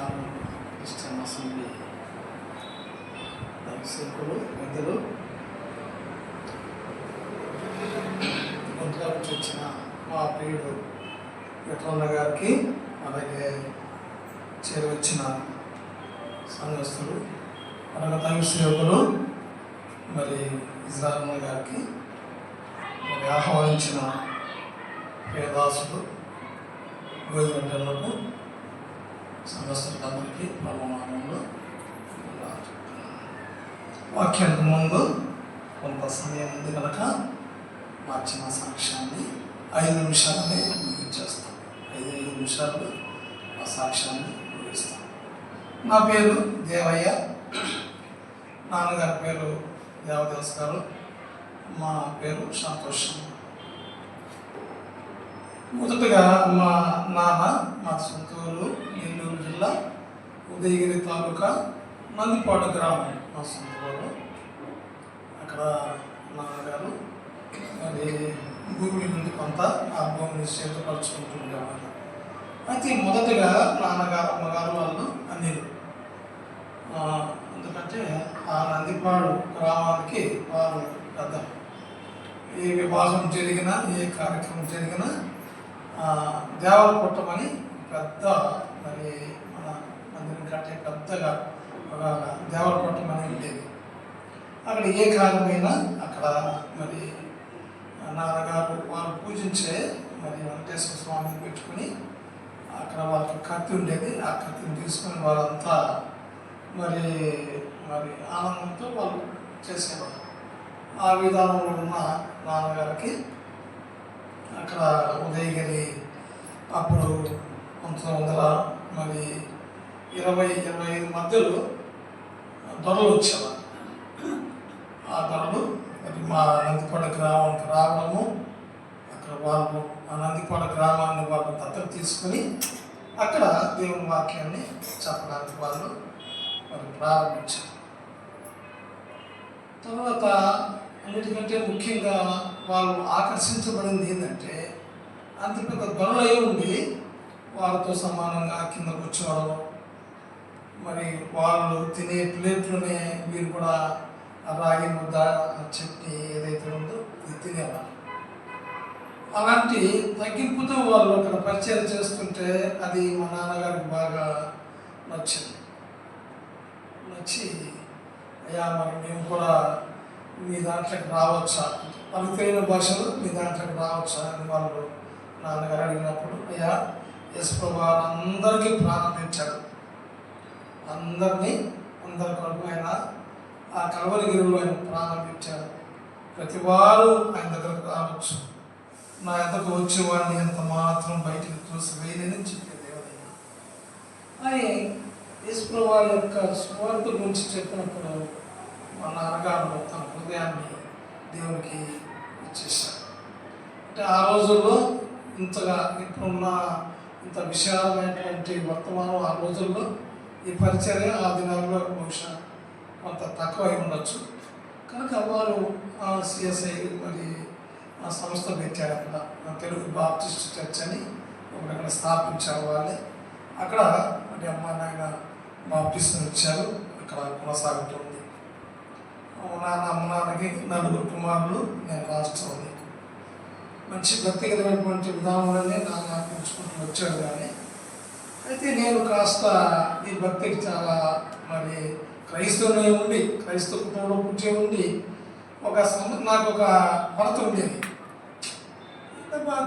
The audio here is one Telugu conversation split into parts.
ఛానల్ క్రిస్టియన్ అసెంబ్లీ సేవకులు పెద్దలు గుంటూరు నుంచి వచ్చిన మా ప్రియుడు విక్రమన్న గారికి, అలాగే చేరవచ్చిన సంఘస్థులు, అలాగే దైవ సేవకులు మరి ఇజ్రాయల్ గారికి, మరి ఆహ్వానించిన పేదాసులు గోధుమలకు సంఘస్థులందరికీ పరమానంలో వాక్యానికి ముందు కొంత సమయం ఉంది కనుక మార్చిన సాక్ష్యాన్ని 5 నిమిషాలనే ముగించేస్తాం. 5 నిమిషాలు ఆ సాక్ష్యాన్ని ముగిస్తాం. నా పేరు దేవయ్య, నాన్నగారి పేరు దేవదాస్ గారు, మా పేరు సంతోషం. మొదటగా మా నాన్న మా సొంతూరు నెల్లూరు జిల్లా ఉదయగిరి తాలూకా నందిపాడు గ్రామం మా సొంతూరు. అక్కడ నాన్నగారు మరి భూమి నుండి కొంత ఆ భూమిని చేతపరుచుకుంటుండేవాళ్ళు. అయితే మొదటగా నాన్నగారు అమ్మగారు వాళ్ళు అన్నిలు, ఎందుకంటే ఆ నందిపాడు గ్రామానికి వారు పెద్ద. ఏ వివాహం జరిగినా ఏ కార్యక్రమం జరిగినా దేవరపుట్టమని పెద్ద, మరి మన మందిరం కంటే పెద్దగా ఒక దేవరపుట్టమని ఉండేది. అక్కడ ఏ కార్యమైనా అక్కడ మరి నాన్నగారు వాళ్ళు పూజించే మరి వెంకటేశ్వర స్వామిని పెట్టుకుని అక్కడ వాళ్ళకి కత్తి ఉండేది. ఆ కత్తిని తీసుకుని వాళ్ళంతా మరి మరి ఆనందంతో వాళ్ళు చేసేవారు. ఆ విధానంలో ఉన్న నాన్నగారికి అక్కడ ఉదయగిరి అప్పుడు 1925 మధ్యలో దొరలు వచ్చేవారు. ఆ దొరలు మరి మా నందిపాడు గ్రామానికి రావడము, అక్కడ వాళ్ళు ఆ నందిపాడు గ్రామాన్ని వాళ్ళు దత్తత తీసుకుని అక్కడ దేవుని వాక్యాన్ని చెప్పడానికి వాళ్ళు మరి ప్రారంభించారు. తర్వాత అన్నిటికంటే ముఖ్యంగా వాళ్ళు ఆకర్షించబడింది ఏంటంటే, అంత పెద్ద దొరలయ్యి ఉండి వాళ్ళతో సమానంగా కింద కూర్చోవడం, మరి వాళ్ళు తినే ప్లేట్లోనే వీరు కూడా రాగి ముద్ద చట్నీ ఏదైతే ఉందో ఇది తినేవాళ్ళు. అలాంటి తగ్గింపుతో వాళ్ళు అక్కడ పరిచయం చేస్తుంటే అది మా నాన్నగారికి బాగా నచ్చింది. నచ్చి అయ్యా మరి మేము కూడా మీ దాంట్లోకి రావచ్చా, పలుకైన భాషలు మీ దాంట్లోకి రావచ్చా అని వాళ్ళు నాన్నగారు అడిగినప్పుడు, అయ్యా యేసుప్రభు అందరికీ ప్రారంభించాడు. అందరి కొరకు ఆయన ఆ కల్వరిగిరిలో ఆయన ప్రారంభించాడు. ప్రతి వారు ఆయన దగ్గరకు రావచ్చు, నా ఎద్దకు వచ్చేవాడిని ఎంత మాత్రం బయటికి తోసివేయలేని చెప్పే దేవుడైనా అని యేసుప్రభు యొక్క సువార్త గురించి చెప్పినప్పుడు మా నాన్నగారు తన హృదయాన్ని దేవునికి ఇచ్చేశారు. అంటే ఆ రోజుల్లో ఇంతగా ఇప్పుడున్న ఇంత విశాలమైనటువంటి వర్తమానం ఆ రోజుల్లో ఈ పరిచర్య ఆ దినాల్లో బహుశా కొంత తక్కువ అయి ఉండొచ్చు. కనుక వారు సిఎస్ఐ మరి ఆ సంస్థ పెట్టారు. అక్కడ తెలుగు బాప్టిస్ట్ చర్చ్ అని ఒకటి అక్కడ స్థాపించారు వాళ్ళే. అక్కడ మరి అమ్మ నాయన బాప్టిస్ట్ ఇచ్చారు, అక్కడ కొనసాగుతుంది. అమ్మ నాన్నకి 4 కుమారులు, నేను రాష్ట్రం. మంచి వ్యక్తిగతమైనటువంటి విధానంలోనే నాన్న పెంచుకుంటూ వచ్చాడు. కానీ అయితే నేను కాస్త ఈ భక్తికి చాలా మరి క్రైస్తవునే ఉండి, క్రైస్తవ కుటుంబంలో పుట్టే ఉండి నాకు ఒక కొరత ఉండేది.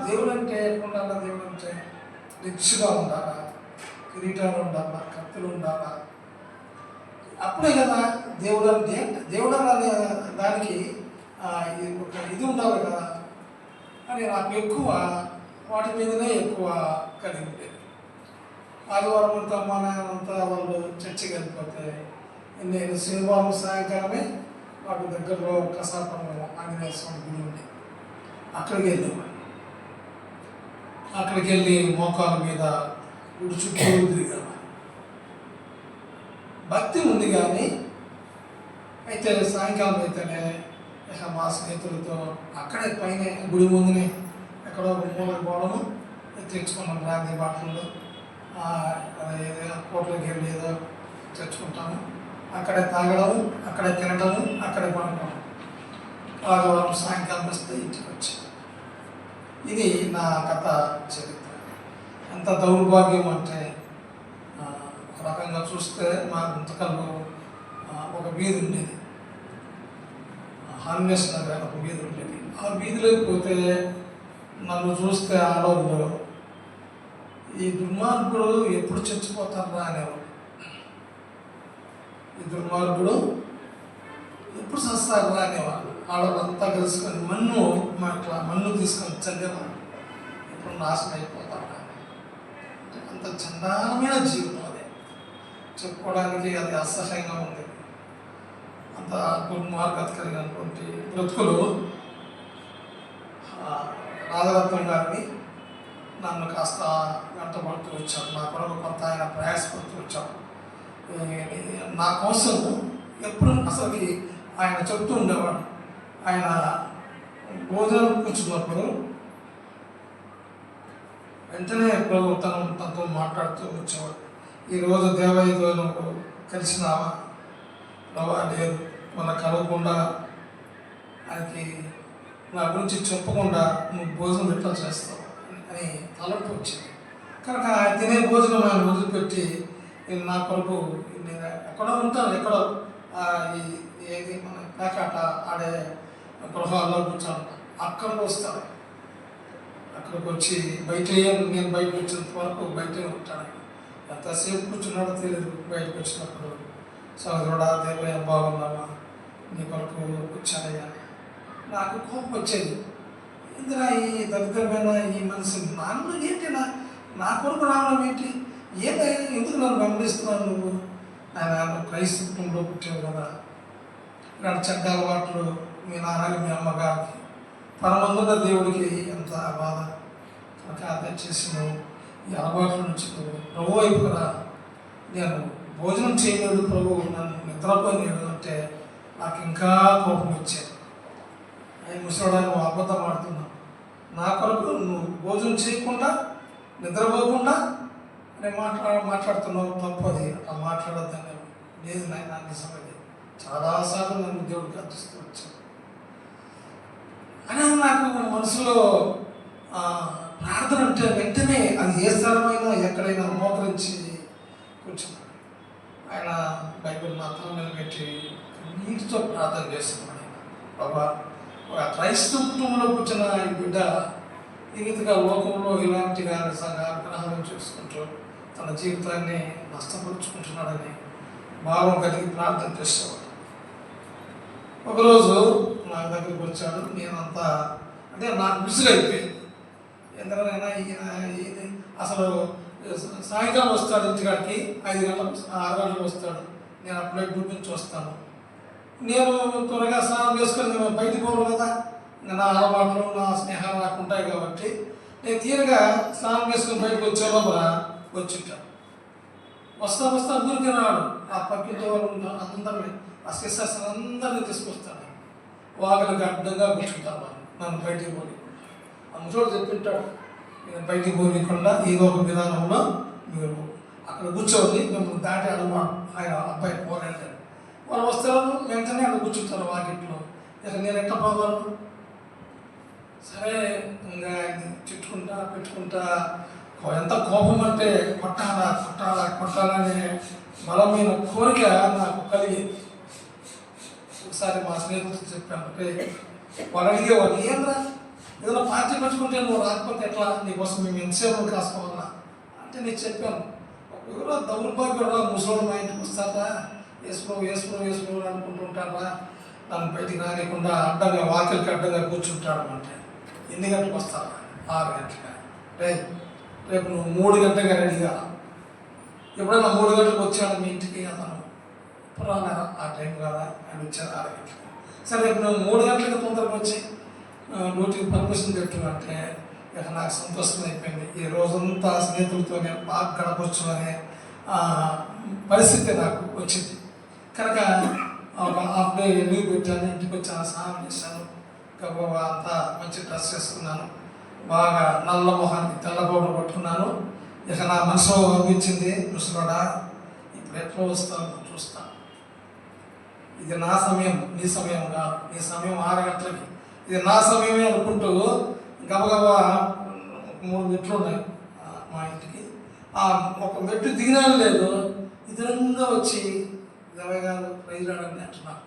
దేవుడు అంటే ఉండాలా, దేవుడు అంటే రిచ్గా ఉండాలా, కిరీటాలు ఉండాలా, కత్తులు ఉండాలా, అప్పుడే కదా దేవుడు అంటే. దేవుడు అనే దానికి ఒక ఇది ఉండాలి కదా అని నాకు ఎక్కువ వాటి మీదనే ఎక్కువ కలిగి ఉండేది. ఆదివారం అంతా అమ్మ నాయనంతా వాళ్ళు చర్చికి వెళ్ళిపోతే నేను శనివారం సాయంకాలమే వాటి దగ్గరలో కసాపము ఆంజనేయ స్వామి గుడి ఉంది, అక్కడికి వెళ్ళేవాడిని. అక్కడికి వెళ్ళి మోకాల మీద గుడి చుట్టూ తిరిగేవాడిని. భక్తి ఉంది కానీ అయితే సాయంకాలం అయితేనే మా స్నేహితులతో అక్కడే పైన గుడి ముందునే ఎక్కడో మూలకి పోవడము, తెచ్చుకున్న బ్రాంతి బాటలు ఏదైనా హోటల్కి వెళ్ళి ఏదో తెచ్చుకుంటాము, అక్కడే తాగడము, అక్కడే తినడము, అక్కడే పడటము. ఆదివారం సాయంకాలం వస్తే ఇంటికి వచ్చాను. ఇది నా కథ చరిత్ర. ఎంత దౌర్భాగ్యం అంటే ఒక రకంగా చూస్తే మా గుంతకల్లో ఒక వీధి ఉండేది, హార్నెస్ నగర్ ఒక వీధి ఉండేది. ఆ వీధిలోకి పోతే నన్ను చూస్తే ఆడవాళ్ళు ఈ దుర్మార్గుడు ఎప్పుడు చచ్చిపోతారా అనేవాడు. ఈ దుర్మార్గుడు ఎప్పుడు చస్తారా అనేవాళ్ళు. ఆడవాళ్ళంతా కలుసుకొని మన్ను తీసుకొని చల్లేవాడు, ఎప్పుడు నాశనం అయిపోతారా. అంత చండాలమైన జీవితం అది, చెప్పుకోవడానికి అది అసహ్యంగా ఉంది. అంత దుర్మార్గత కలిగినటువంటి బ్రతుకులు. రాజరత్నం గారిని నన్ను కాస్త వెంటబడుతూ వచ్చాడు, నా కొరకు కొంత ఆయన ప్రయాసపడుతూ వచ్చాడు. నా కోసం ఎప్పుడు అసలుకి ఆయన చెప్తూ ఉండేవాడు. ఆయన భోజనం కూర్చున్నప్పుడు వెంటనే ప్రభు తనతో మాట్లాడుతూ వచ్చేవాడు. ఈరోజు దేవయ్యతో నువ్వు కలిసినావా? ప్రభా లేదు, మన కలవకుండా ఆయనకి నా గురించి చెప్పకుండా నువ్వు భోజనం ఎట్లా చేస్తావు అని తలంపు వచ్చింది. కనుక ఆయన తినే భోజనం ఆయన వదిలిపెట్టి నా కొరకు నేను ఎక్కడో ఉంటాను, ఎక్కడో ఏది మన పేకాట ఆడే గృహాల్లో కూర్చోను, అక్కడికి వస్తాను. అక్కడికి వచ్చి నేను బయటకు వచ్చినంత వరకు బయటే ఉంటాను. ఎంతసేపు కూర్చున్నాడో తెలియదు. బయటకు వచ్చినప్పుడు సోదరుడా దేవయ్య బాగున్నావా, నీ కొరకు వచ్చానయ్యా. నాకు కోపం వచ్చేది. ఇందులో ఈ దరిద్రమైన ఈ మనిషి నాన్న ఏంటి నా కొరకు రావడం ఏంటి, ఏదైనా ఎందుకు నన్ను గమనిస్తున్నాను నువ్వు? ఆయన క్రైస్తవంలో పుట్టావు కదా, ఇలాంటి చెడ్డ అలవాట్లు మీ నాన్నకి మీ అమ్మగారికి పరమందున దేవుడికి ఎంత బాధ. కనుక దయచేసి నువ్వు ఈ అలవాట్ల నుంచి నువ్వు ప్రభు వైపు రా. నేను భోజనం చేయలేదు ప్రభు, నన్ను నిద్రపోలేదు అంటే నాకు ఇంకా కోపం వచ్చేది. ఆయన ముసలాడా నువ్వు అబద్ధం ఆడుతున్నావు, నా కొరకు నువ్వు భోజనం చేయకుండా నిద్రపోకుండా నేను మాట్లాడుతున్నావు, తప్పది, అట్లా మాట్లాడొద్దని. లేదు నాయన నిజమది, చాలాసార్లు నన్ను దేవుడు గర్తిస్తూ వచ్చాను అని నాకు మనసులో ప్రార్థన అంటే వెంటనే అది ఏ స్థలమైనా ఎక్కడైనా మోకరించి కూర్చున్నాను. ఆయన బైబిల్ నా తల మీద పెట్టి నీటితో ప్రార్థన చేస్తున్నాడు. బాబా, ఒక క్రైస్తవ కుటుంబంలో కూర్చున్న ఈ బిడ్డ ఈ రీతిగా లోకంలో ఇలాంటి గ్రహాలను చేసుకుంటూ తన జీవితాన్ని నష్టపరుచుకుంటున్నాడని భావం కలిగి ప్రార్థన చేసేవాడు. ఒకరోజు నా దగ్గరికి వచ్చాడు. నేనంతా అంటే నాకు విసుగైపోయింది. ఎందుకనైనా ఇది అసలు సాయంకాలం వస్తాడు ఇంటికాడికి, 5 గంటలకు 6 గంటలకు వస్తాడు. నేను అప్పుడే డ్యూటీ నుంచి వస్తాను. నేను త్వరగా స్నానం చేసుకొని నేను బయటికి పోను కదా, నా అలవాట్లు నా స్నేహాలు నాకు ఉంటాయి కాబట్టి నేను తీరుగా స్నానం చేసుకుని బయటకు వచ్చే లోపల వచ్చింటాను. వస్తా ఊరికి రాడు. ఆ పక్కింటి వాళ్ళు అందరినీ ఆ సిస్టర్స్ అందరినీ తీసుకొస్తాను. వాకలికి అడ్డంగా కూర్చుంటాను వాళ్ళు, నన్ను బయటికి పోని. ఆ ముసోడు చెప్పింటాడు, నేను బయటికి పోనీయకుండా ఏదో ఒక విధానంలో మీరు అక్కడ కూర్చోని మిమ్మల్ని దాటి అడగ ఆయన అబ్బాయి పోరాడారు. వాళ్ళు వస్తారు, వెంటనే అక్కడ కూర్చుంటారు వాకిట్లో. ఇక నేను ఎట్లా పోగలను? సరే ఇంకా పెట్టుకుంటా ఎంత కోపం అంటే కొట్టాలనే బలమైన కోరిక నాకు కలిగేది. ఒకసారి మా స్నేహితులు చెప్పాను, అంటే వాళ్ళు అడిగేవాళ్ళు, ఏంద్రా ఏదైనా పార్టీ పెట్టుకుంటే నువ్వు రాకపోతే ఎట్లా, నీకోసం మేము ఎంతసేపు కాసుకోవాలా అంటే నేను చెప్పాను. ఎవరో దౌర్భాగ్యుడు ముసలోడు మా ఇంటికి వస్తారా, వేసుకో అనుకుంటుంటారా, నన్ను బయటికి రానికుండా అడ్డంగా వాకిలికి అడ్డంగా కూర్చుంటాడు. అంటే 8 గంటలకు వస్తారా? 6 గంటలుగా. రేపు నువ్వు 3 గంటలుగా రెడీగా. ఎప్పుడైనా 3 గంటలకు వచ్చాడు మీ ఇంటికి, అతను పురాణారా ఆ టైం కదా ఆయన వచ్చారు 6 గంటలకు. సరే రేపు నువ్వు 3 గంటలకు తొందరగా వచ్చి డ్యూటీకి పర్మిషన్ పెట్టినంటే ఇక నాకు సంతోషం అయిపోయింది. ఈ రోజంతా స్నేహితులతో నేను బాగా గడపచ్చు అనే పరిస్థితి నాకు వచ్చింది. కనుక ఒక హాఫ్ డే లీవ్ పెట్టాను, ఇంటికి వచ్చాను, స్నానం చేశాను, గబగబా అంతా మంచి డ్రెస్ చేసుకున్నాను, బాగా నల్ల మొహానికి తెల్ల పౌడర్ పట్టుకున్నాను, ఇక నా మనసులో అనిపించింది, ముసలోడా ఇప్పుడు ఎట్లా వస్తాను చూస్తా, ఇది నా సమయం నీ సమయం కాదు, నీ సమయం 6 గంటలకి, ఇది నా సమయమే అనుకుంటూ గబగబా 3 మెట్లు ఉన్నాయి మా ఇంటికి. ఆ ఒక మెట్టు దిగినా లేదు, ఇతరంగా వచ్చి దేవయ్య గారు ప్రైజ్ రాడని అంటున్నారు.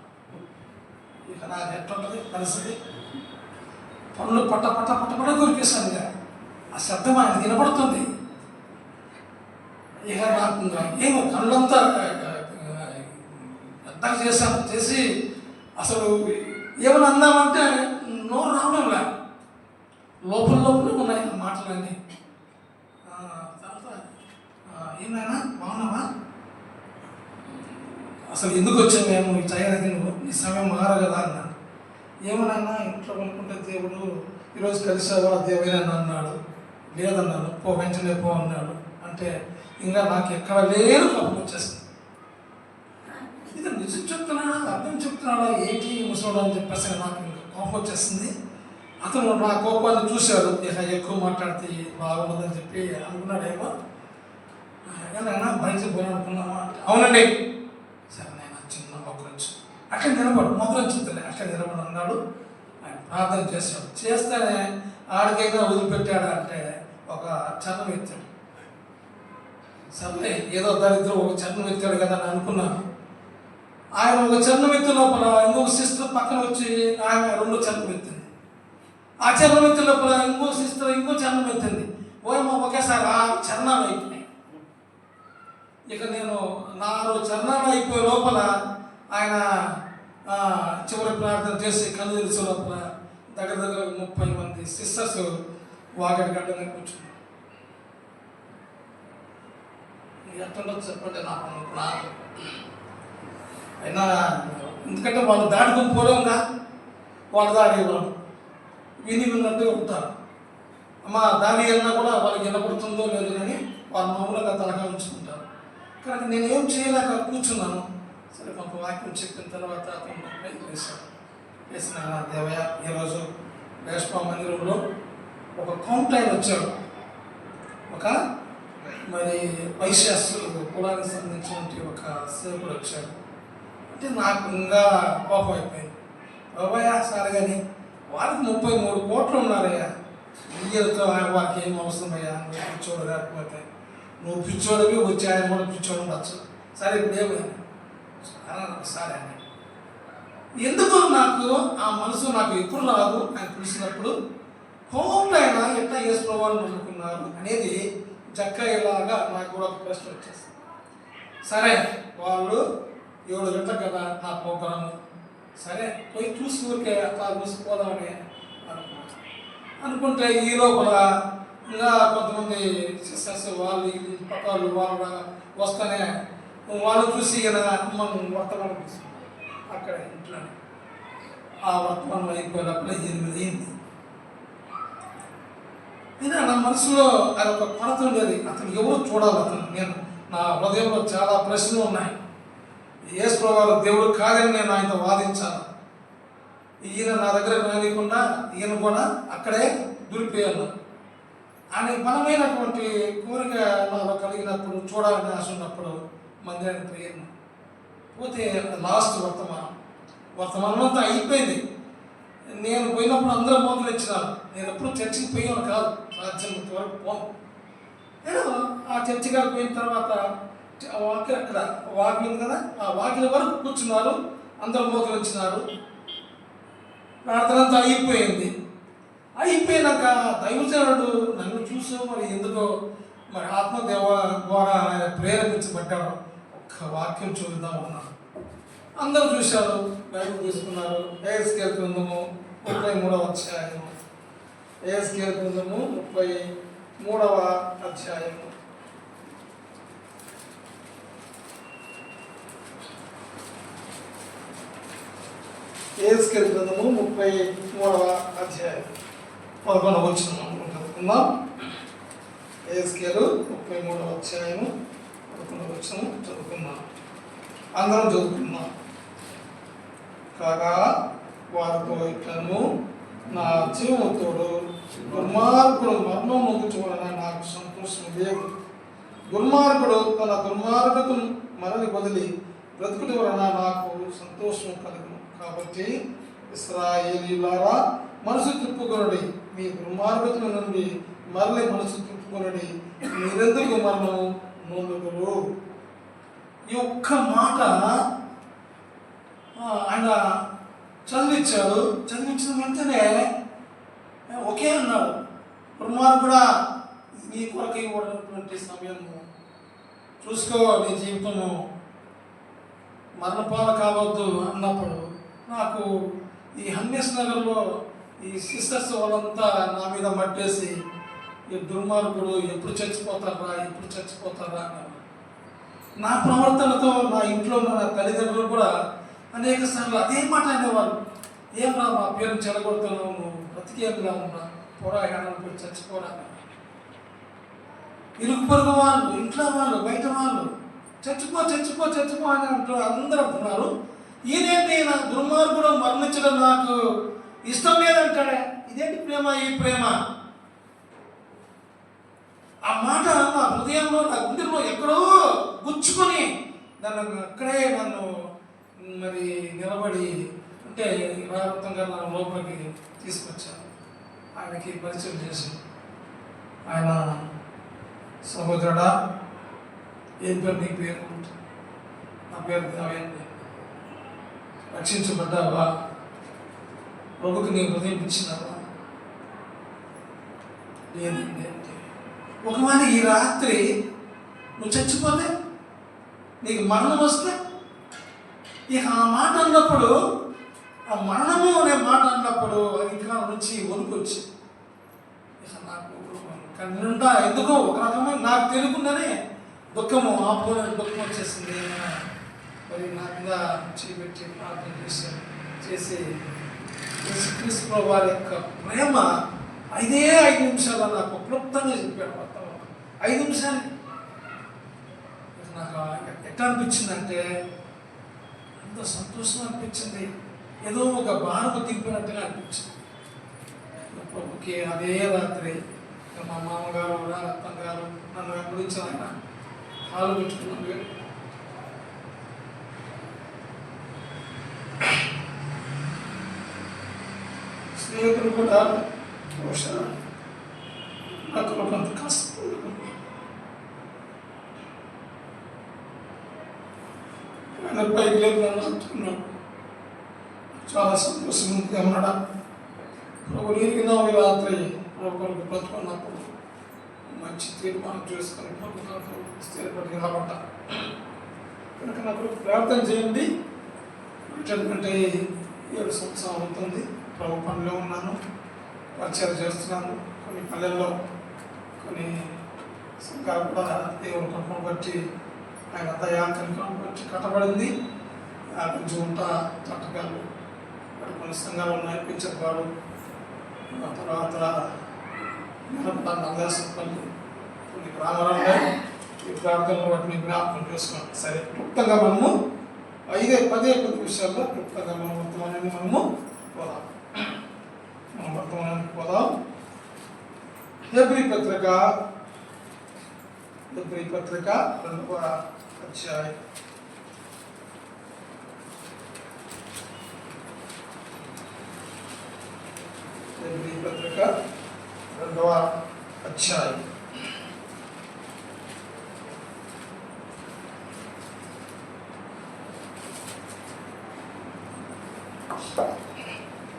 ఇక నాకు ఎట్లుంటుంది పరిస్థితి? పనులు పట్ట పట్ట పట్ట పట్ట కొరికేస్తాను. ఇక ఆ శబ్దం ఆయన వినపడుతుంది. ఇక నాకు ఏమో కళ్ళంతా పెద్దగా చేసి అసలు ఏమైనా అందామంటే నోరు రావడంలే, లోపలే ఉన్నాయి ఆ మాటలన్నీ. తర్వాత ఏమైనా బాగున్నావా, అసలు ఎందుకు వచ్చావు మేము ఈ టైంకి, నువ్వు నీ సమయం మార కదా అన్నాను. ఏమన్నా ఇంట్లో అనుకుంటే దేవుడు ఈరోజు కలిసావా దేవుడని అన్నాడు. లేదన్నాను. వెంటనే పో అన్నాడు. అంటే ఇంకా నాకు ఎక్కడ లేని కోపం వచ్చేసింది. ఇది నిజం చెప్తున్నాడా అర్థం చెప్తున్నాడా ఏంటి ముసలోడు అని చెప్పేసి నాకు ఇంకా కోపం వచ్చేసింది. అతను నా కోపాన్ని చూశాడు. ఇక ఎక్కువ మాట్లాడితే బాగుండదని చెప్పి అనుకున్నాడేమో. ఏమైనా బయటకు పోయి అనుకున్నామా అంటే అవునండి. సరే నేను చిన్న మొక్కరించి అట్లా మొక్కరించుతుంది అట్లా నిలబడి అన్నాడు. ఆయన ప్రార్థన చేశాడు. చేస్తేనే ఆడికైనా వదిలిపెట్టాడు అంటే ఒక చన్నం ఎత్తాడు. సర్లే ఏదో దరిద్రం ఒక చన్నం ఎత్తాడు కదా అని అనుకున్నాను. ఆయన ఒక చన్నం ఎత్తు లోపల ఇంకొక సిస్టర్ పక్కన వచ్చి ఆయన 2 చన్నం ఎత్తింది. ఆ చన్నం ఎత్తు లోపల ఇంకో సిస్టర్ ఇంకో చన్నం ఎత్తింది. ఓయమ్మ ఒకేసారి 6 చరణాలు అయిపోయినాయి. ఇక నేను 4 చరణాలు అయిపోయే లోపల ఆయన చివరి ప్రార్థన చేసి కళ్ళు తెరిచే లోపల దగ్గర 30 మంది సిస్టర్స్ వాగడి గడ్డగా కూర్చున్నారు. ఎట్టుండదు చెప్పండి నాకు. అయినా ఎందుకంటే వాళ్ళు దాటుకుని పోలేముగా, వాళ్ళు దాడి విన్నట్టు ఉంటారు. అమ్మ దాడి వెళ్ళినా కూడా వాళ్ళకి వినపడుతుందో లేదో కానీ వాళ్ళు మామూలుగా తలగా ఉంచుకుంటారు. కానీ నేనేం చేయలేక కూర్చున్నాను. సరే కొంత వాక్యం చెప్పిన తర్వాత వేసిన దేవయ్య ఈరోజు వేష్పా మందిరంలో ఒక కౌంటర్ వచ్చాడు. ఒక మరి వైశ్యాసు కులానికి సంబంధించినటువంటి ఒక సేవకుడు వచ్చాడు. అంటే నాకు ఇంకా కోపం అయిపోయింది. బాబాయ్ సార్ కానీ వాళ్ళకి 33 కోట్లు ఉన్నారయ్యా, ఇండియాతో వారికి ఏం అవసరమయ్యా, నువ్వు పిచ్చోడు కాకపోతే నువ్వు పిచ్చోడివి వచ్చి ఆయన కూడా పిచ్చోడు ఉండొచ్చు. సరే ఇప్పుడు ఏమైనా సరే అని ఎందుకు నాకు ఆ మనసు నాకు ఎప్పుడు రాదు ఆయన పిలిచినప్పుడు కోపంలో అయినా ఎట్లా యేసు ప్రభువుని నమ్ముకున్నారు అనేది జక్కయ్యలాగా నాకు కూడా ఒక ప్రశ్న వచ్చేస్తుంది. సరే వాళ్ళు 7 గంటలకు కదా నా ప్రోగ్రాము, సరే పోయి చూసి ఊరికే అట్లా చూసిపోదామని అనుకుంటే ఈ లోపల ఇంకా కొంతమంది సిస్టర్స్ వాళ్ళు పక్క వాళ్ళు వస్తేనే వాళ్ళు చూసి మనం వర్తమానం తీసుకున్నాం అక్కడ ఇంట్లోనే. ఆ వర్తమానం అయిపోయినప్పుడు 8 అయింది. నా మనసులో అది ఒక కొరత ఉండేది. అతను ఎవరు చూడాలి, అతను నా హృదయంలో చాలా ప్రశ్నలు ఉన్నాయి. యేసు ప్రభువు దేవుడు కాదని నేను ఆయనతో వాదించాను. ఈయన నా దగ్గర రానికుండా ఈయన కూడా అక్కడే దూరిపోయాను. ఆయన బలమైనటువంటి కోరిక నాలో కలిగినప్పుడు, చూడాలని ఆశ ఉన్నప్పుడు మందిరానికి పోయాను. పోతే లాస్ట్ వర్తమానం అంతా అయిపోయింది. నేను పోయినప్పుడు అందరూ మోకలు ఇచ్చినారు. నేను ఎప్పుడు చర్చికి పోయాను కాదు, రాజ్యం వరకు పోను. నేను ఆ చర్చిగా పోయిన తర్వాత వాకిలి అక్కడ వాకిలి ఉంది కదా, ఆ వాకిలి వరకు కూర్చున్నారు, అందరూ మోకలు ఇచ్చినారు. ప్రార్థన అంతా అయిపోయింది. అయిపోయినాక దైవజనుడు నన్ను చూసి మరి ఎందుకో మరి ఆత్మదేవ ద్వారా ఆయన ప్రేరేపించబడ్డాడు. ఒక్క వాక్యం చూద్దాం అన్నాడు. అందరూ చూశారు, బైబిల్ తీసుకున్నారు. ఏఎస్కేల్ గ్రంథము 33వ అధ్యాయము. ఏఎస్కేల్ గ్రంథము 33వ అధ్యాయము. ఏఎస్కేల్ గ్రంథము 33వ అధ్యాయం 11వ వచనం చదువుకుందాం. ఏఎస్కేలు 33వ అధ్యాయము 11వ వచనం చదువుకుందాం. అందరం చదువుకుందాం. కాగా వారితో ఇట్లను నా జీవముతోడు దుర్మార్గుడు మరణం నొందుచు వలన నాకు సంతోషం లేదు. దుర్మార్గుడు తన దుర్మార్గతను మనని వదిలి బ్రతుకుట వలన నాకు సంతోషం కలుగును. కాబట్టి ఇశ్రాయేలీయులారా, మనసు తిప్పుకొనుడి, మీ దుర్మార్గతల నుండి మరలి మనసు తిప్పుకొనుడి, మీరెందుకు మరణం నొందుదురు. ఈ ఒక్క మాట ఆయన చదివించిన వెంటనే ఒకే అన్నాడు, దుర్మార్గుడా, నీ కొరకు ఇవ్వబడినటువంటి సమయము చూసుకో, నీ జీవితము మరణపాలు కావద్దు అన్నప్పుడు నాకు ఈ హన్యస్ నగర్లో ఈ సిస్టర్స్ వాళ్ళంతా నా మీద మట్టేసి, ఈ దుర్మార్గుడు ఎప్పుడు చచ్చిపోతారా అన్నారు. నా ప్రవర్తనతో నా ఇంట్లో ఉన్న నా తల్లిదండ్రులు కూడా అనేక సార్లు అదే మాట అనేవాళ్ళు, ఏమరా మా పేరుని చెడగొడుతున్నావు, నువ్వు బ్రతికేమిలా ఉన్నా, పోరా ఏడని చచ్చిపోరా. ఇరుగు పొరుగు వాళ్ళు, ఇంట్లో వాళ్ళు, బయట వాళ్ళు చచ్చిపో అని అందరూ అంటున్నారు. ఈయనేంటి, నా దుర్మార్గుడు మరణించడం నాకు ఇష్టం లేదంటాడే. ఇదేంటి ప్రేమ, ఈ ప్రేమ? ఆ మాట నా హృదయంలో, నా గుండెలో ఎక్కడో గుచ్చుకొని నన్ను మరి నిలబడి అంటే రావతంగా నా లోపలికి తీసుకొచ్చాను. ఆయనకి పరిచయం చేసి, ఆయన సహోదరుడా, ఏం పేరు నీ పేరు? నా పేరు దేవయ్య. రక్షించబడ్డావా? ప్రభుకి నీ హృదయం ఇచ్చినావా? లేదండి అంటే, ఒకవేళ ఈ రాత్రి నువ్వు చచ్చిపోతే, నీకు మరణం వస్తే, ఇక ఆ మాట అన్నప్పుడు, ఆ మరణము అనే మాట అన్నప్పుడు ఇంకా నుంచి వణుకొచ్చి, ఇక నాకు కన్నుండా ఎందుకో ఒక రకమైన నాకు తెలియకుండానే దుఃఖము, ఆపుకోలేని దుఃఖం వచ్చేసింది. మరి నా మీద చేపెట్టి ప్రార్థన చేసి క్రీస్తు వారి యొక్క ప్రేమ 5 నిమిషాలు నాకు క్లుప్తంగా చెప్పాడు. మొత్తం 5 నిమిషాలు నాకు ఎట్లా అనిపించిందంటే, ఎంతో సంతోషం అనిపించింది, ఏదో ఒక భారము దింపినట్టుగా అనిపించింది. ప్రభుకి అదే రాత్రి మా మామగారు, అత్తగారు నన్ను వెంబడించిన ఆయన కాలు పెట్టుకున్నాను. స్నేహితులు కూడా నాకు కొంత కష్టం, ఆయన పైకి లేదు నన్ను అంటున్నాడు. చాలా సంతోషం ఉంది అన్నాడా. ప్రభు నీకు రాత్రి ప్రభుత్వానికి బ్రతుకున్నప్పుడు మంచి తీర్మానం చేసుకొని ప్రభుత్వం స్థిరపడి నిలబడ్డా. కనుక నాకు ప్రార్థన చేయండి. అంటే 7 సంవత్సరాలు అవుతుంది ప్రభు పనిలో ఉన్నాను, పరిచయం చేస్తున్నాను. కొన్ని పల్లెల్లో కొన్ని సంఘాలు కూడా దేవుని కృపను బట్టి, ఆయన దయాకరికను బట్టి కట్టబడింది. కొంచెం ఉంటా తట్టకాలు కొన్ని సంఘాలు ఉన్నాయి, పిచ్చపాడు, తర్వాత నల్లేసపల్లి, కొన్ని గ్రామాలు ఉన్నాయి. ఈ ప్రార్థనలు వాటిని జ్ఞాపకం చేసుకోండి. సరే, క్లుప్తంగా మనము 10 విషయాల్లో క్లుప్తంగా మన వర్తమానాన్ని మనము పోదాం. హెబ్రీ పత్రిక 2వ అధ్యాయం. హెబ్రీ పత్రిక 2వ అధ్యాయం.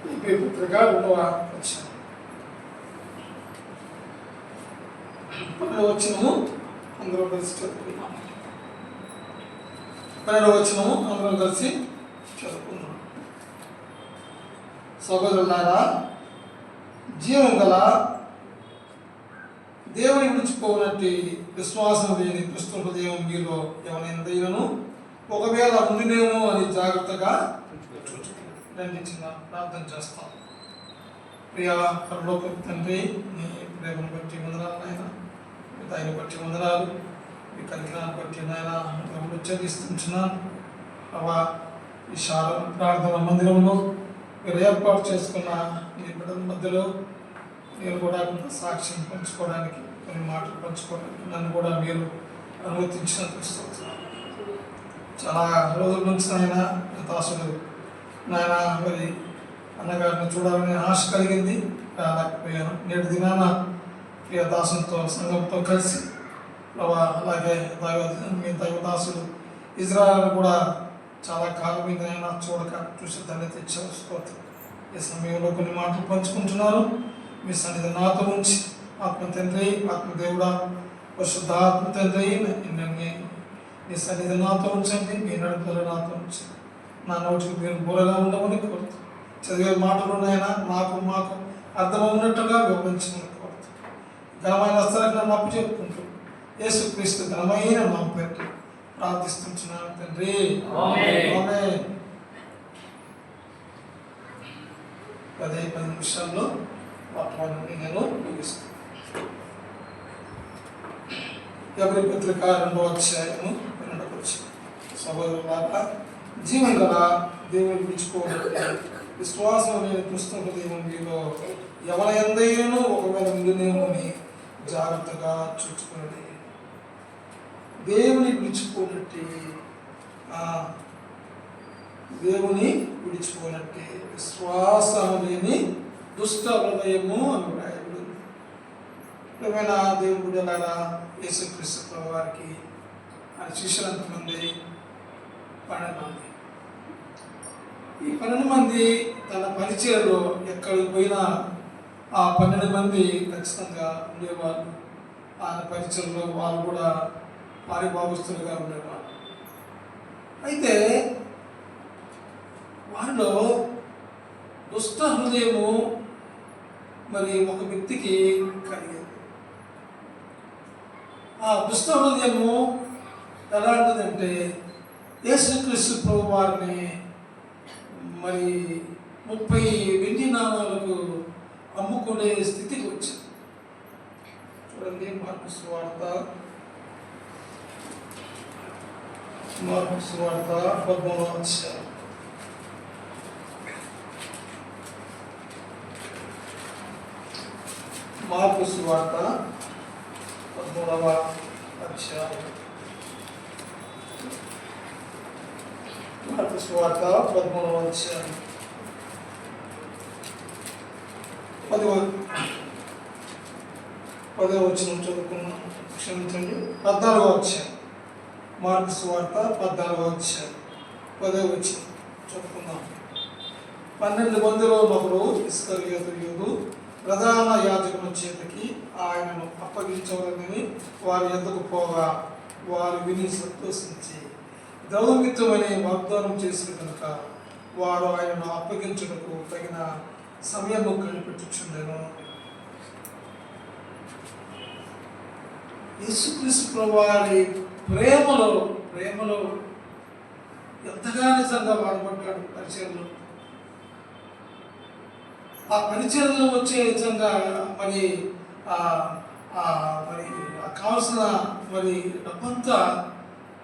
హెబ్రీ పత్రిక 2వ అధ్యాయం 12వ వచనము అందరూ కలిసి చదువుకున్నాం. 12వ వచనము అందరూ కలిసి చదువుకున్నాం. సహోదరులారా, జీవం గల దేవుని విడిచిపోనట్టి విశ్వాసం లేని దుష్ట హృదయం మీలో ఎవరైనా ఒకవేళ ఉండినేమో అని జాగ్రత్తగా దండించిన ప్రార్థన చేస్తాం. ప్రియా పరలోక తండ్రి, నీ ప్రేమను బట్టి వందనాలు నాయన, మీ దయను బట్టి వందనాలు, మీ కనికరాన్ని బట్టి నాయన ఉచ్చరిస్తున్నాను. అవా ఈ ప్రార్థన మందిరంలో మీరు ఏర్పాటు చేసుకున్న మీ బిడ్డల మధ్యలో నేను కూడా కొంత సాక్ష్యం పంచుకోవడానికి, కొన్ని మాటలు పంచుకోవడానికి నన్ను కూడా మీరు అనుమతించినందుకు స్తోత్రం. చాలా రోజుల నుంచి నాయన దాసుడు నాయన మరి అన్నగారిని చూడాలని ఆశ కలిగింది, రాలేకపోయాను. నేటి దినాన ప్రియ దాసులతో సంఘంతో కలిసి అలాగే మీ దైవదాసుడు ఇజ్రాయల్ కూడా చాలా కాలం మీద అయినా చూడక చూసి దాన్ని తెచ్చారు. స్తోత్రం. ఈ సమయంలో కొన్ని మాటలు పంచుకుంటున్నారు. మీ సన్నిధి నాతో ఉంచి ఆత్మ తండ్రి, ఆత్మదేవుడా, పరిశుద్ధ ఆత్మ తండ్రి, మీ సన్నిధి నాతో ఉంచండి, మీ నడుపుదల నాతో ఉంచండి. నా నోటికి మీరు బోరగా ఉండమని కోరుతూ చదివే మాటలు ఉన్నాయన మాకు అర్థమవున్నట్టుగా వివరించమని కోరుతూ ఘనమైన వస్త్రాలకు నన్ను అప్పు చెప్పుకుంటూ యేసుక్రీస్తు ఘనమైన నా పేరు ప్రార్థిస్తున్నాను తండ్రి. ఆమేన్. 10 నిమిషాల్లో వాక్యాన్ని నేను ముగిస్తాను. ఎవరి పత్రిక 2వ అధ్యాయము 2వ వచనం. సహోదరులారా, జీవం గల దేవుని విడిచిపోవడం విశ్వాసం లేని దుష్ట హృదయం మీలో ఎవరైనా ఒకవేళ ఉండునేమో అని జాగ్రత్తగా చూసుకున్నది. దేవుని విడిచిపోనట్టే విశ్వాసం లేని దుష్ట హృదయము అని వ్రాయబడింది. ఏమైనా దేవుడు బిడ్డలారా, యేసుక్రీస్తు వారికి ఆయన శిష్యులంతమంది 12 మంది. ఈ 12 మంది తన పరిచయలో ఎక్కడికి పోయినా ఆ 12 మంది ఖచ్చితంగా ఉండేవాళ్ళు. ఆయన పరిచయంలో వాళ్ళు కూడా పారిభాగస్తులుగా ఉండేవాళ్ళు. అయితే వారిలో దుష్ట హృదయము మరి ఒక వ్యక్తికి కలిగింది. ఆ దుష్ట హృదయము ఎలాంటిదంటే యేసుక్రీస్తు ప్రభు వారిని మరి 30 వెండి నాణాలకు అమ్ముకునే స్థితికి వచ్చింది. చూడండి, మార్కు సువార్త 13వ అధ్యాయం. మార్కు సువార్త 13వ అధ్యాయం. మార్కు సువార్త 13వ అధ్యాయం 10వ వచనం చదువుకున్నాం. క్షమించండి, 14వ అధ్యాయం. మార్కు సువార్త 14వ అధ్యాయం 10వ వచనం చదువుకున్నాం. 12 మందిలో ఒకరు ఇస్కరియోతు యూదు ప్రధాన యాజకుల చేతికి ఆయనను అప్పగించవాలని వారి ఎద్దకు పోగా వారు విని సంతోషించి ద్రవమిత్తమని వాగ్దానం చేసిన కనుక వారు ఆయనను అప్పగించుటకు తగిన సమయము కనిపెట్టుచుండెను. యేసుక్రీస్తు ప్రభువారి ప్రేమలో ఎంతగా నిజంగా వాడబడ్డాడు పరిచయంలో. ఆ పరిచయంలో వచ్చే నిజంగా మరి కావాల్సిన మరి డబ్బంతా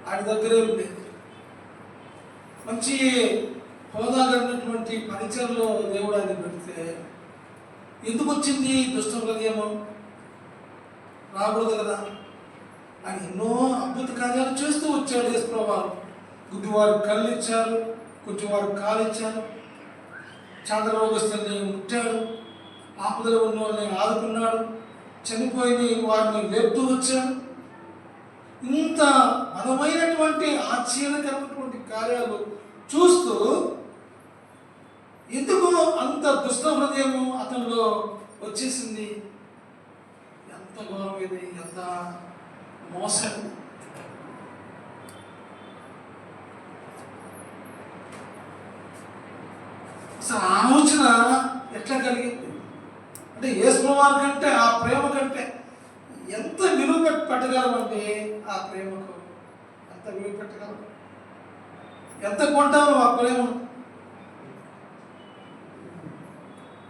ఆయన దగ్గరే ఉండేది. మంచి హోదా కలిగినటువంటి పరిచయంలో దేవుడు ఆయన పెడితే ఎందుకు వచ్చింది దుష్ట హృదయము? రాకూడదు కదా. ఆయన ఎన్నో అద్భుత కార్యాలు చేస్తూ వచ్చాడు. యేసు ప్రభువు గుడ్డివారు కళ్ళు ఇచ్చారు, కొంచెంవారు కాలు ఇచ్చారు, చంద్రరోగస్తుల్ని ముట్టాడు, ఆపదలో ఉన్న వాళ్ళని ఆదుకున్నాడు, చనిపోయిన వారిని లేపుతూ వచ్చాడు. ఇంత బలమైనటువంటి ఆశ్చర్యకరమైనటువంటి కార్యాలు చూస్తూ ఎందుకు అంత దుష్ట హృదయము అతనిలో వచ్చేసింది? ఎంత ఘోరం ఇది, ఎంత మోసం! అసలు ఆలోచన ఎట్లా కలిగింది అంటే యేసు ప్రభువు కంటే ఆ ప్రేమ కంటే ఎంత విలువ పెట్టగలమంటే ఆ ప్రేమకు ఎంత విలువ పెట్టగలం? ఎంత కొంటాము ఆ ప్రేమను?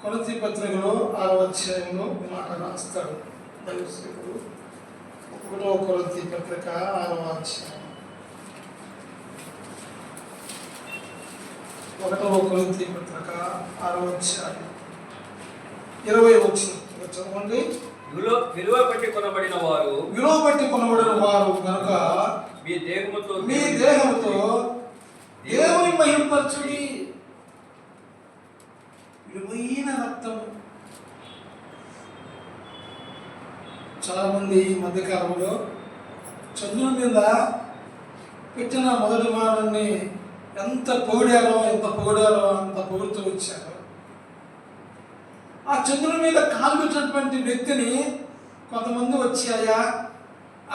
కొరింథీ పత్రికలో 6వ అధ్యాయంలో మాట రాస్తాడు దైవసేవకుడు. 1వ కొరింథీ పత్రిక 6వ అధ్యాయం 1వ కొరింథీ పత్రిక 6వ అధ్యాయం 20వ వచనం చదవండి. విలువ పెట్టి కొనబడిన వారు కనుక మీ దేహముతో దేవుని మహిమపరచుడి. విలువైన రక్తం. చాలా మంది ఈ మధ్యకాలంలో చంద్రుని మీద పెట్టిన మొదటి వారాన్ని ఎంత పొగిడారో అంత పొగుడుతూ వచ్చారు. ఆ చంద్రుని మీద కాలు పెట్టినటువంటి వ్యక్తిని కొంతమంది వచ్చాయా,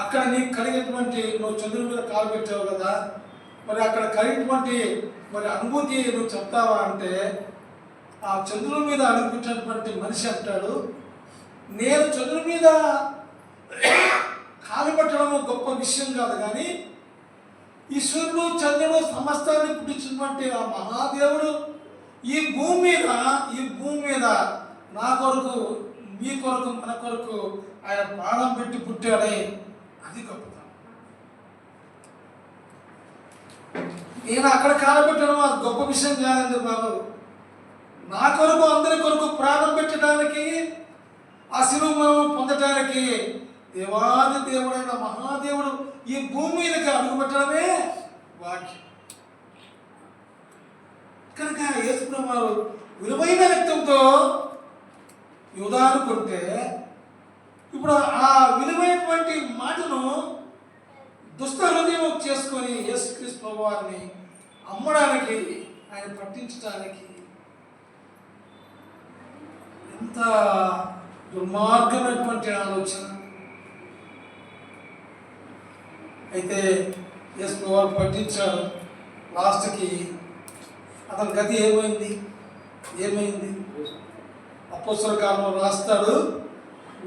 అక్కడ నీకు కలిగినటువంటి, నువ్వు చంద్రుని మీద కాలు పెట్టావు కదా, మరి అక్కడ కలిగినటువంటి మరి అనుభూతి నువ్వు చెప్తావా అంటే, ఆ చంద్రుని మీద అడుగుపెట్టినటువంటి మనిషి అంటాడు, నేను చంద్రుని మీద కాలు పెట్టడము గొప్ప విషయం కాదు, కానీ ఈ సూర్యుడు చంద్రుడు సమస్తాన్ని పుట్టించినటువంటి ఆ మహాదేవుడు ఈ భూమి మీద నా కొరకు, మీ కొరకు, మన కొరకు ఆయన ప్రాణం పెట్టి పుట్టాడే, అది గొప్పతనం. నేను అక్కడ కాలపెట్టడం అది గొప్ప విషయం కాదండి బాబు. నా కొరకు, అందరి కొరకు ప్రాణం పెట్టడానికి, ఆ శిలువ పొందటానికి దేవాది దేవుడైన మహాదేవుడు ఈ భూమి మీదకి అడుగు పెట్టడమే వాక్యం. కనుక యేసుప్రభువు విలువైన రక్తంతో యూదానుకుంటే, ఇప్పుడు ఆ విలువైనటువంటి మాటను దుష్ట హృదయం చేసుకొని యేసుక్రీస్తు ప్రభువారిని అమ్మడానికి, ఆయన పట్టించడానికి ఎంత దుర్మార్గమైనటువంటి ఆలోచన. అయితే యేసు ప్రభువారు పట్టించాడు. లాస్ట్కి అతని గతి ఏమైంది అపోస్తలుల కాలంలో రాస్తాడు,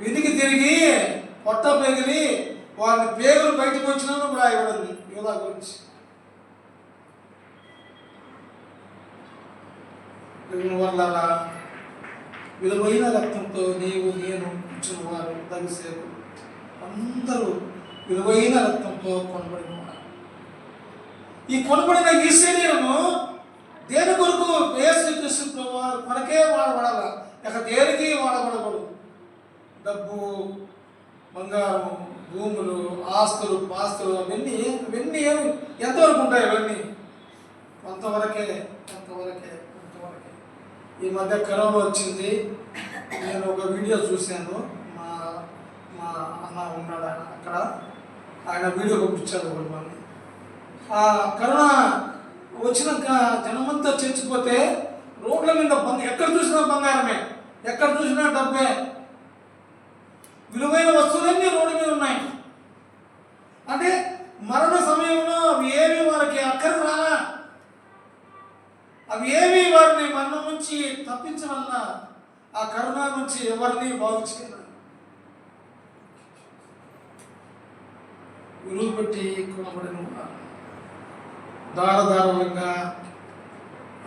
వెతికి తిరిగి పొట్ట పేగిలి వారిని పేగులు బయటకు వచ్చినాను రాయబడింది యూదా గురించి. వల్ల విలువైన రక్తంతో నీవు నేను ఇచ్చిన వారు దవిసేపు అందరూ విలువైన రక్తంతో కొనబడిన వారు. ఈ కొనబడిన ఈ శరీరము దేని కొరకు? యేసుక్రీస్తు ప్రభువారు మనకే వాడబడాల, ఇక దేనికి వాడబడకూడదు. డబ్బు, బంగారం, భూములు, ఆస్తులు, పాస్తులు అవన్నీ ఎంతవరకు ఉంటాయి? అవన్నీ కొంతవరకే. ఈ మధ్య కరోనా వచ్చింది. నేను ఒక వీడియో చూశాను. మా అన్న ఉన్నాడు అక్కడ, ఆయన వీడియో పంపించారు ఒకటి మనకి. ఆ కరోనా వచ్చినాక జనమంతా చచ్చిపోతే రోడ్ల మీద ఎక్కడ చూసినా బంగారమే, ఎక్కడ చూసినా డబ్బే, విలువైన వస్తువులన్నీ రోడ్డు మీద ఉన్నాయి. అంటే మరణ సమయంలో అవి ఏవి వారికి అక్కర రాలా, అవి ఏవి వారిని మరణం నుంచి తప్పించవల్ల, ఆ కరోనా నుంచి ఎవరిని బాగు చేయలేదు. విలువ పెట్టి కొనబడిన దారదారులంగా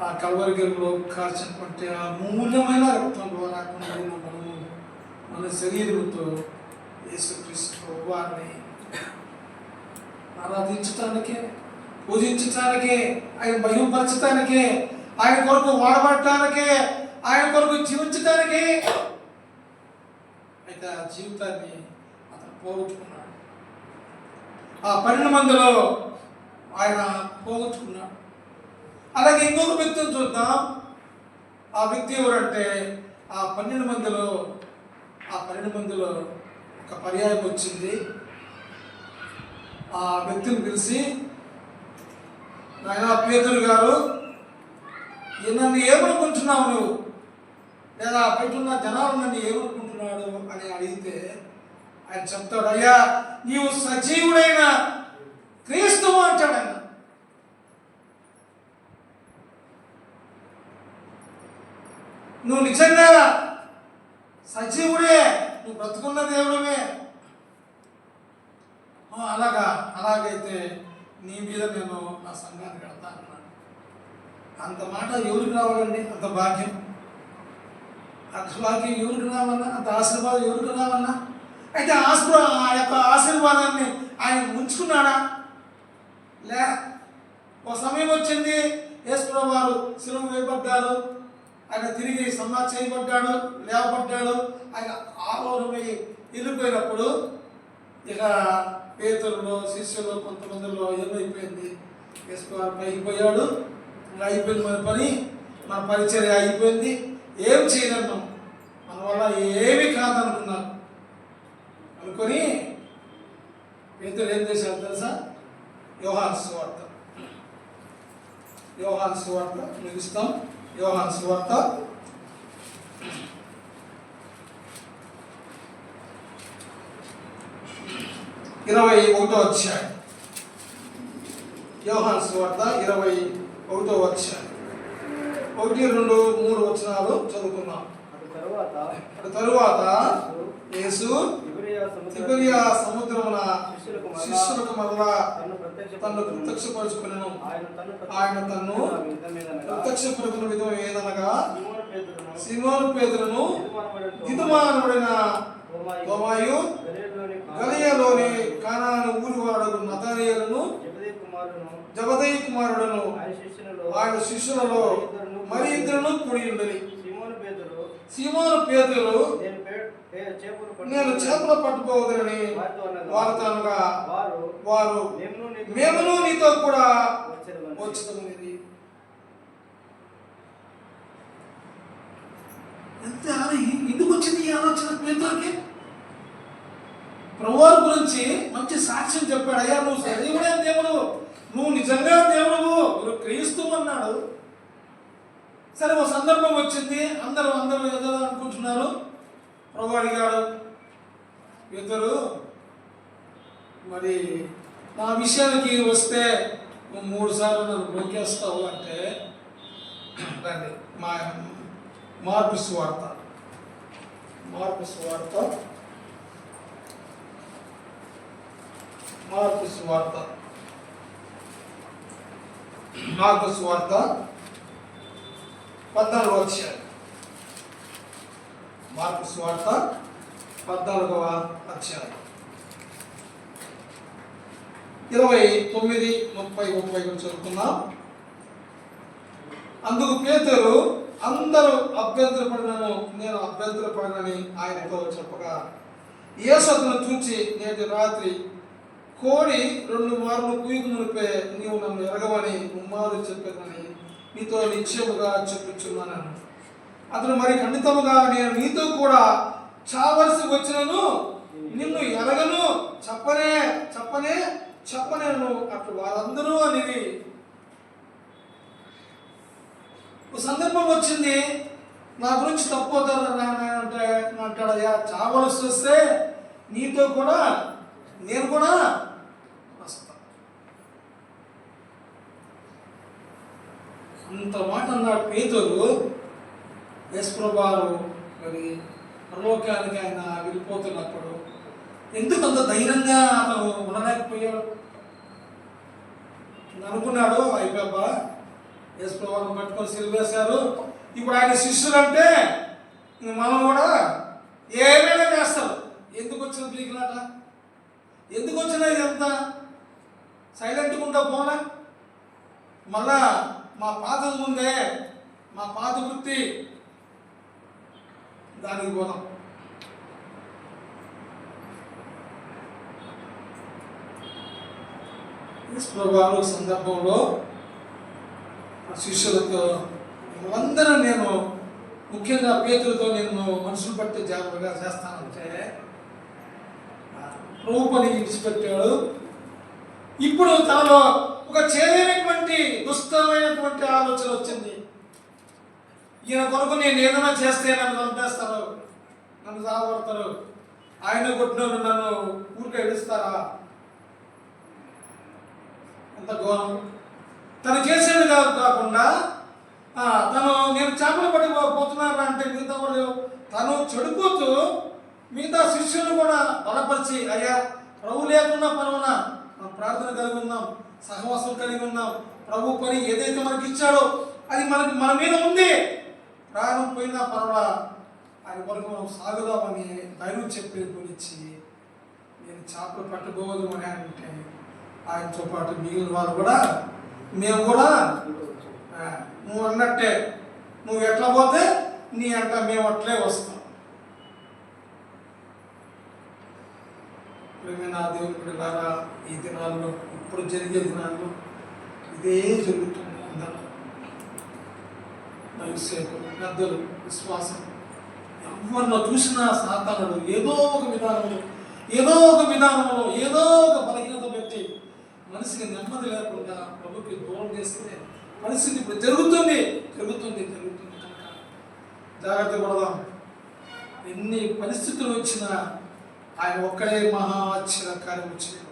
ఆ కల్వరిగిరిలో కార్చినటువంటి ఆ మూల్యమైన రక్తం ద్వారా కొనబడిన మనము మన శరీరంతో యేసుక్రీస్తు వారిని ఆరాధించటానికే, పూజించటానికే, ఆయన మహిమపరచటానికే, ఆయన కొరకు వాడబడటానికే, ఆయన కొరకు జీవించటానికే. అయితే ఆ జీవితాన్ని అతను పోగొట్టుకున్నాడు. ఆ 12 మందిలో ఆయన పోగొట్టుకున్నాడు. అలాగే ఇంకొక వ్యక్తిని చూద్దాం. ఆ వ్యక్తి ఎవరంటే, ఆ 12 మందిలో ఒక పర్యాయం వచ్చింది. ఆ వ్యక్తిని పిలిచి, నాయనా పేతురు గారు, నన్ను ఏమనుకుంటున్నావు నువ్వు, లేదా బయట ఉన్న జనాలు నన్ను ఏమనుకుంటున్నాడు అని అడిగితే ఆయన చెప్తాడు, అయ్యా నీవు సజీవుడైన క్రీస్తువు అంటాడు ఆయన. నువ్వు నిజంగా సజీవుడే, నువ్వు బ్రతుకున్న దేవుడమే. అలాగైతే నీ మీద నేను నా సంఘాన్ని కడతా అన్నాడు. అంత మాట ఎవరికి రావాలండి? అంత భాగ్యం, అంత భాగ్యం ఎవరికి రావన్నా? అంత ఆశీర్వాదం ఎవరికి రావన్నా? అయితే ఆ యొక్క ఆశీర్వాదాన్ని ఆయన ఉంచుకున్నాడా? లే. ఒక సమయం వచ్చింది, యేసుప్రభువు వారు శిలువ వేయబడ్డారు, ఆయన తిరిగి సమాధి చేయబడ్డాడు, లేవబడ్డాడు. ఆయన ఆలోచన వెళ్ళిపోయినప్పుడు ఇక పేతురులో శిష్యులు కొంతమందిలో ఏమైపోయింది, యేసువారు పైకి పోయాడు, ఇంకా అయిపోయింది మన పని, మన పరిచర్య అయిపోయింది, ఏం చేయలేము, మన వల్ల ఏమీ కాదనుకున్నారు. అనుకొని పేతురు ఏం చేశారు తెలుసా? యోహాను సువార్త ముగిస్తాం. యోహాను సువార్త 21వ అధ్యాయం. యోహాను సువార్త 21వ అధ్యాయం 1, 2, 3 వచనాలు చదువుకున్నాం. అటు తరువాత యేసు తిబెరియా సముద్రమున శిష్యులకు మరలా తన్ను ప్రత్యక్షపరుచుకునెను. ఆయన తన్ను ప్రత్యక్షపరుచుకున్న విధం ఏదనగా, సీమోను పేతురును, దిదుమానబడిన తోమాయు, గలిలయలోని కానాను ఊరివాడు నతనయేలును, జబదయి కుమారుడును, ఆయన శిష్యులలో మరి ఇద్దరును కూడి ఉండేది. సీమోను పేతురు, నేను చేపలు పట్టుకోవద్దని వారితో అనగా, వారు మేమును నీతో కూడా వచ్చేది. ఎంత ఎందుకు వచ్చింది ఈ ఆలోచన పేతురుకి? ప్రభువారి గురించి మంచి సాక్ష్యం చెప్పాడు. అయ్యా, నువ్వు సజీవుడే దేవుడు, నువ్వు నిజంగా దేవుడు, నువ్వు క్రీస్తు అన్నాడు. సరే, ఒక సందర్భం వచ్చింది, అందరూ ఏదో అనుకుంటున్నారు. ప్రభు అడిగాడు, పేతురు, మరి నా విషయానికి వస్తే నువ్వు 3 సార్లు నన్ను బ్రోకేస్తావు అంటే, రండి మార్కు సువార్త 14వ అధ్యాయం. మార్కు సువార్త 14వ అధ్యాయం 29, 30, 31 చదువుకుందాం. అందుకు పేతురు, అందరూ అభ్యంతరపడినను నేను అభ్యంతరపడనని ఆయనతో చెప్పగా, యేసు అతను చూచి, నేటి రాత్రి కోడి 2 మార్లు కూయకు మునిపే నీవు నన్ను ఎరగవని 3 మార్లు చెప్పేదని నీతో నిశ్చయముగా చెప్పుచున్నాను. అతను మరి ఖండితముగా, నేను నీతో కూడా చావలసి వచ్చినను నిన్ను ఎరగను, చెప్పనేను అట్లు వారందరూ అనేది. ఒక సందర్భం వచ్చింది, నా గురించి తప్పవుతారు అంటాడయ్యా, చావలసి వస్తే నీతో కూడా నేను కూడా వస్తా. అంత మాట అన్నాడు పేతురు. యేసుప్రభువారు మరి పరలోకానికి ఆయన వెళ్ళిపోతున్నప్పుడు ఎందుకు అంత ధైర్యంగా అతను ఉండలేకపోయాడు? అనుకున్నాడు, అయిపోయా యేసుప్రభువారిని పట్టుకొని సిలువేశారు, ఇప్పుడు ఆయన శిష్యులు అంటే మనం కూడా ఏమైనా చేస్తారు. ఎందుకు వచ్చిన పీకిలాట? ఎందుకు వచ్చినా ఇదంతా? సైలెంట్గా ఉంటా పోనా? మళ్ళా మా పాత ముందే, మా పాత వృత్తి, దానికి పోదాం. యేసుప్రభువారు సందర్భంలో శిష్యులతో, అందరూ నేను ముఖ్యంగా పేతురుతో నేను మనుషులు బట్టి జాగ్రత్తగా చేస్తానంటే ప్రభు పని విడిచిపెట్టాడు. ఇప్పుడు తనలో ఒక చేదైనటువంటి దుష్టమైనటువంటి ఆలోచన వచ్చింది. ఈయన కొరకు నేను ఏదైనా చేస్తే నన్ను చంపేస్తారు, నన్ను సాగొడతారు, ఆయన కొట్టిన నన్ను ఊరికే ఎడుస్తారా? అంత ఘోరం. తను చేసేది కాకుండా నేను చేపలు పట్టి పోతున్నారా అంటే మిగతా వాళ్ళు, తను చెడిపోతూ మిగతా శిష్యులు కూడా బలపరిచి, అయ్యా ప్రభు లేకుండా పరవున మనం ప్రార్థన కలిగి ఉన్నాం, సహవాసం కలిగి ఉన్నాం, ప్రభు పని ఏదైతే మనకి ఇచ్చాడో అది మన మీద ఉంది, ప్రాణం పోయినా పర్వాలా ఆయన కొరకు మనం సాగుదామని ధైర్యం చెప్పి గురించి నేను చేపలు పట్టుకోవద్దు అని అంటే, ఆయనతో పాటు మిగిలిన వాళ్ళు కూడా మేము కూడా నువ్వు అన్నట్టే, నువ్వు ఎట్లా పోతే నీ అంట మేము అట్లే వస్తాం. ప్రియమైన దేవుని బిడ్డలారా, ఈ దినాల్లో ఇప్పుడు జరిగే దినాల్లో ఇదే జరుగుతుంది. అందరూ నైసేపు పెద్దలు విశ్వాసం ఎవరిలో చూసినా సాతానుడు ఏదో ఒక విధానంలో ఏదో ఒక బలహీనత పెట్టి మనిషికి నెమ్మది లేకుండా ప్రభుకి దూరం చేస్తే పరిస్థితి ఇప్పుడు జరుగుతుంది కనుక జాగ్రత్త పడదాం. ఎన్ని పరిస్థితులు వచ్చినా ఆయన ఒక్కడే మహా ఆశ్చర్యకార్యం వచ్చింది.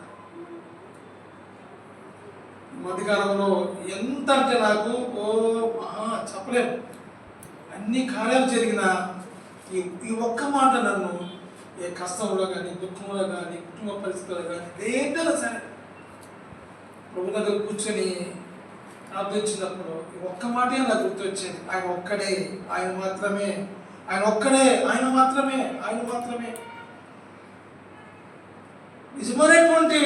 మధ్యకాలంలో ఎంత అంటే నాకు మహా చెప్పలేము. అన్ని కార్యాలు జరిగిన ఈ ఒక్క మాట నన్ను ఏ కష్టంలో కానీ, దుఃఖంలో కానీ, కుటుంబ పరిస్థితుల్లో కానీ దేంట్లో సరే ప్రభు దగ్గర కూర్చొని ప్రార్థించినప్పుడు ఈ ఒక్క మాటే నాకు గుర్తొచ్చేది. ఆయన ఒక్కడే, ఆయన మాత్రమే, ఆయన ఒక్కడే, ఆయన మాత్రమే. నిజమైనటువంటి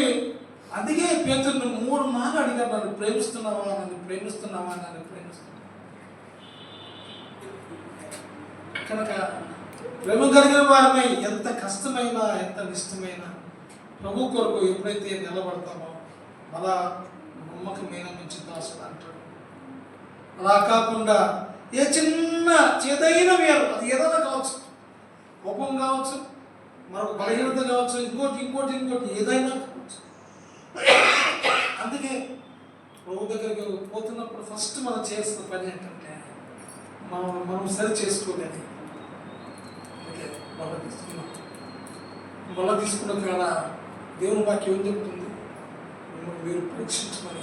అందుకే పేతురుని 3 మార్లు అడిగారు, నన్ను ప్రేమిస్తున్నావా. కనుక ప్రేమ కలిగిన వారమై ఎంత కష్టమైనా ఎంత నిష్టమైనా ప్రభు కొరకు ఎప్పుడైతే నిలబడతామో అలా నమ్మకమైన మంచి దాసుడు అంటాడు. అలా కాకుండా ఏ చిన్న చేదైన వేరు, అది ఏదైనా కావచ్చు, కోపం కావచ్చు, మరొక బలహీనత కావచ్చు, ఇంకోటి ఏదైనా కావచ్చు. అందుకే ప్రభు దగ్గరికి పోతున్నప్పుడు ఫస్ట్ మనం చేస్తున్న పని ఏంటంటే మనం సరి చేసుకోలేదు. అందుకే బల తీసుకున్న కాడ దేవుని వాక్యం ఏం చెప్తుంది? మీరు పరీక్షించమని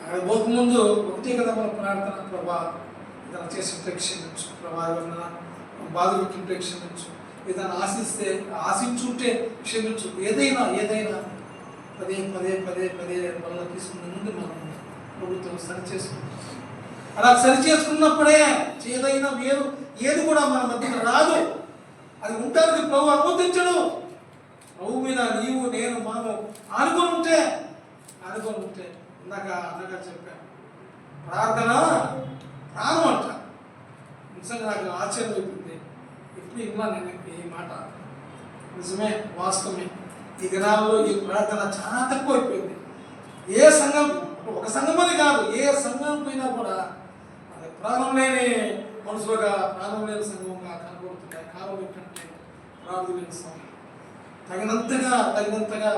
అక్కడ పోకముందు ఒకటే కదా మన ప్రార్థన, ప్రభా ఏదైనా చేసిన ప్రేక్షించు, ప్రభా ఏదైనా బాధ పెట్టిన ప్రేక్షించు, ఏదైనా ఆశించుంటే క్షమించు, ఏదైనా పదే వల్ల తీసుకున్న ముందు మనం ప్రభుత్వం సరిచేసుకుంటాం. అలా సరిచేసుకున్నప్పుడే ఏదైనా వేరు ఏది కూడా మన మధ్యన రాదు. అది ఉండడానికి ప్రభు అనుమతించడు. ప్రభు మీద నీవు నేను మనము ఆనుకొని ఉంటే ఇందాక చెప్పాను, ప్రార్థన ప్రాణం అంట. నిజంగా నాకు ఆశ్చర్యం అయిపోయింది. ఎప్పుడు విన్నా నేను ఈ మాట. నిజమే, వాస్తవమే. ఈ దినాల్లో ఈ ప్రార్థన చాలా తక్కువ అయిపోయింది. ఏ సంఘం, ఒక సంఘం అని కాదు, ఏ సంఘం పోయినా కూడా అది ప్రాణం లేని మనుషులుగా, ప్రాణం లేని సంఘంగా కనబడుతున్నాయి. కాలం ఏంటంటే ప్రార్థన లేని సంఘం తగినంతగా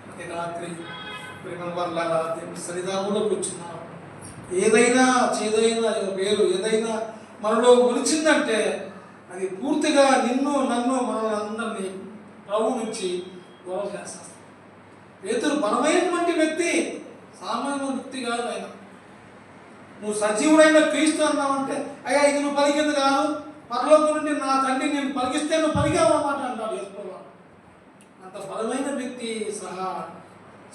ప్రతి రాత్రి ప్రేమ వల్ల దేవుని సన్నిధానంలో కూర్చున్నాం. ఏదైనా వేరు ఏదైనా మనలో ఒలిచిందంటే అది పూర్తిగా నిన్ను నన్ను మనల్ని అందరినీ ప్రభు నుంచి దూరం చేస్తాం. పేతురు బలమైనటువంటి వ్యక్తి, సామాన్య వ్యక్తి కాదు. ఆయన నువ్వు సజీవుడైన క్రీస్తు అన్నావంటే అయ్యా ఇది నువ్వు పలికింది కాదు, పరలోకం నుండి నా తండ్రి నేను పలికిస్తే నువ్వు పలికావు అన్నమాట అంటాడు యేసుప్రభువు. అంత బలమైన వ్యక్తి సహా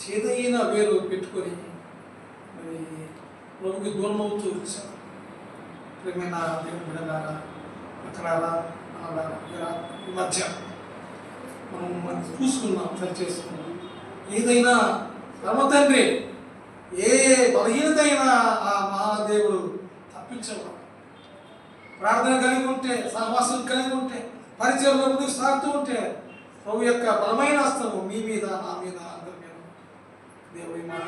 చేదైన వేరు పెట్టుకొని మరి ప్రభుకి దూరం అవుతూ వచ్చాడు. ప్రియమైన దేవుని బిడ్డలారా, అక్కడారా ఈ మధ్య మనం చూసుకున్నాం, సరి చేసుకున్నాం. ఏదైనా పరమ తండ్రి ఏ బలహీనత అయినా ఆ మహాదేవుడు తప్పించేవాడు. ప్రార్థన కలిగి ఉంటే, సహవాసం కలిగి ఉంటే, పరిచయంలో ముందుకు సాగుతూ ఉంటే ప్రభు యొక్క బలమైన హస్తము మీ మీద, నా మీద, అందరి మీద దేవుడి మాట